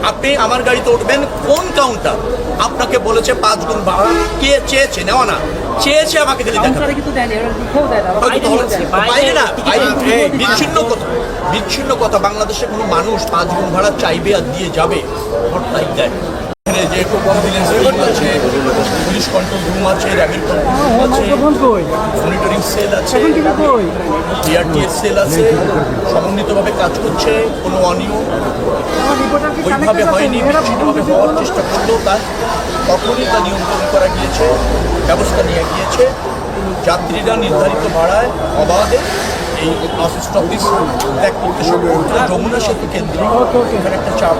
আপনি আমার গাড়িতে উঠবেন, কোন কাউন্টার আপনাকে বলেছে 5 গুণ ভাড়া? কে চেয়েছে? নেওয়া না, চেয়েছে আমাকে দিলে বাইরে না। বিচ্ছিন্ন কথা। বাংলাদেশে কোনো মানুষ 5 গুণ ভাড়া চাইবে আর দিয়ে যাবে? দেয় এখানে যে আছে, পুলিশ কন্ট্রোল রুম আছে, র্যাবের কন্ট্রোল রুম আছে, মনিটরিং সেল আছে, ডিআরটিএস সেল আছে, সমন্বিতভাবে কাজ করছে। কোনো অনিয়ম ওইভাবে হয়নি, বিচ্ছিন্নভাবে হওয়ার চেষ্টা করলেও তখনই তা নিয়ন্ত্রণ করা গিয়েছে, ব্যবস্থা নিয়ে গিয়েছে। যাত্রীরা নির্ধারিত ভাড়ায় অবাধে এই বাস স্টপেজ ত্যাগ করতে শুরু করছে। যমুনা সেতু কেন্দ্রে এখানে একটা চাপ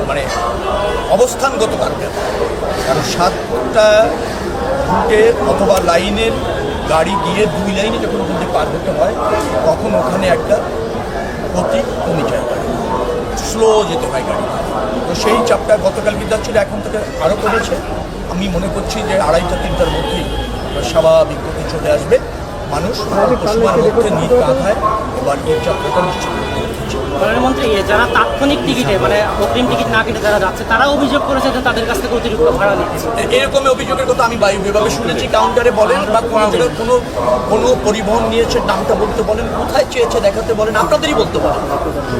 মানে অবস্থানগত কারণে, কারণ 7টা রুটে অথবা লাইনের গাড়ি গিয়ে 2 লাইনে যখন ওখান থেকে পার হতে হয়, তখন ওখানে একটা গতি কমে যায়, স্লো যেতে হয় গাড়ি। তো সেই চাপটা গতকাল বিদ্যা ছিল, এখন থেকে আরও কমেছে। আমি মনে করছি যে 2:30-3টার মধ্যেই স্বাভাবিক গতি চলে আসবে। মানুষ পশুমার মধ্যে নিজ কাঁধায় এবার এই যাত্রাটা নিশ্চিত করতে হচ্ছে। প্রধানমন্ত্রী যারা তাৎক্ষণিক টিকিটে মানে অগ্রিম টিকিট না কেটে যারা যাচ্ছে, তারা অভিযোগ করেছে যে তাদের কাছ থেকে অতিরিক্ত ভাড়া নিচ্ছে। এরকম অভিযোগের কথা আমি বায়ু বিভাগে শুনেছি। কাউন্টারে বলেন বা কোনো পরিবহন নিয়েছে, নামটা বলতে বলেন, কোথায় চেয়েছে দেখাতে বলেন, আপনাদেরই বলতে বলেন।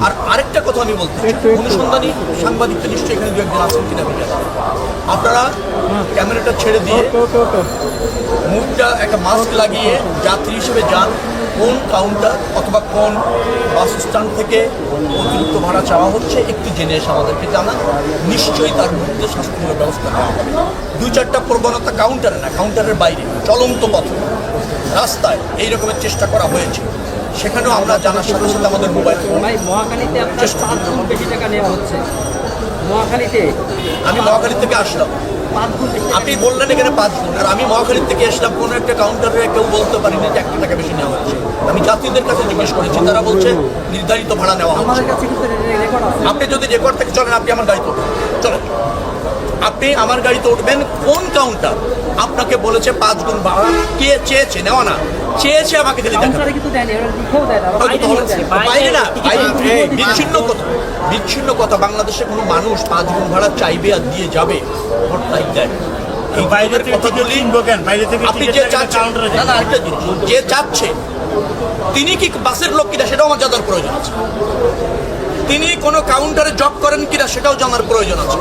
আর আরেকটা কথা আমি বলতে চাই, অনুসন্ধানী সাংবাদিকটা নিশ্চয়ই এখানে 2-1 আছেন কিনা আপনারা ক্যামেরাটা ছেড়ে দিয়ে মুখটা একটা মাস্ক লাগিয়ে যাত্রী হিসেবে যান। কোন কাউন্টার অথবা কোন বাস স্ট্যান্ড থেকে অতিরিক্ত ভাড়া চাওয়া হচ্ছে একটু জেনে এসে আমাদেরকে জানান। নিশ্চয়ই তার বিরুদ্ধে শাস্তিমূলক ব্যবস্থা নেওয়া হবে। 2-4টা প্রবণতা কাউন্টারে না, কাউন্টারের বাইরে চলন্ত পথে রাস্তায় এই রকমের চেষ্টা করা হয়েছে। সেখানেও আমরা জানার সাথে সাথে আমাদের মোবাইল মহাখালীতে বেশি টাকা নেওয়া হচ্ছে। আমি মহাখালী থেকে আসলাম, আপনি বললেন এখানে 5 গুণ, আর আমি মহাখালীর থেকে আসলাম। কোনো একটা কাউন্টারে কেউ বলতে পারিনি যে 1 টাকা বেশি নেওয়া হচ্ছে। আমি যাত্রীদের কাছে জিজ্ঞেস করেছি, তারা বলছে নির্ধারিত ভাড়া নেওয়া হচ্ছে। আপনি যদি রেকর্ড থেকে চলেন, আপনি আমার গাড়িতে উঠবেন, চলেন। আপনি আমার গাড়িতে উঠবেন, কোন কাউন্টার আপনাকে বলেছে 5 গুণ ভাড়া? কে চেয়েছে? নেওয়া না, চেয়েছে আমাকে দিলে বাইরে না। বিচ্ছিন্ন কথা। বাংলাদেশে কোনো মানুষ 5 গুণ ভাড়া চাইবে আর দিয়ে যাবে? দেয় এই বাইরের কথা বলি। আপনি যে চাচ্ছেন না, একটা জিনিস, যে চাচ্ছে তিনি কি বাসের লোক কিনা সেটাও আমার জানার প্রয়োজন আছে। তিনি কোনো কাউন্টারে জব করেন কিনা সেটাও জানার প্রয়োজন আছে।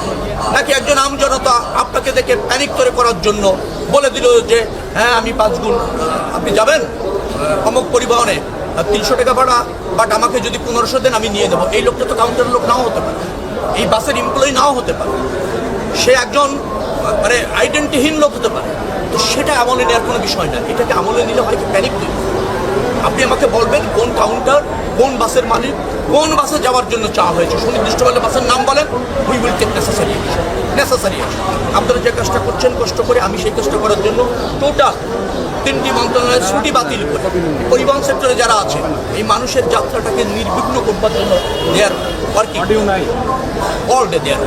নাকি একজন আমজনতা আপনাকে দেখে প্যানিক করে করার জন্য বলে দিল যে হ্যাঁ আমি 5 গুণ, আপনি যাবেন অমুক পরিবহনে 300 টাকা ভাড়া, বাট আমাকে যদি 1500 দেন আমি নিয়ে দেবো। এই লোকটা তো কাউন্টারের লোক নাও হতে পারে, এই বাসের এমপ্লয়ি নাও হতে পারে, সে একজন মানে আইডেন্টিহীন লোক হতে পারে। তো সেটা আমলে নেওয়ার কোনো বিষয় না। এটাকে আমলে নিলে হয় কি প্যানিক তৈরি। আপনি আমাকে বলবেন কোন কাউন্টার, কোন বাসের মালিক, কোন বাসে যাওয়ার জন্য চাওয়া হয়েছে, সুনির্দিষ্টভাবে বাসের নাম বলেন। উই উইল টেক নেসেসারি আপনারা যে কাজটা করছেন কষ্ট করে, আমি সেই কাজটা করার জন্য টোটাল 3টি মন্ত্রণালয়ের ছুটি বাতিল করে পরিবহন সেক্টরে যারা আছে এই মানুষের যাত্রাটাকে নির্বিঘ্ন করবার জন্য দেয়ার ওয়ার্কিং অল ডে দেয়ার।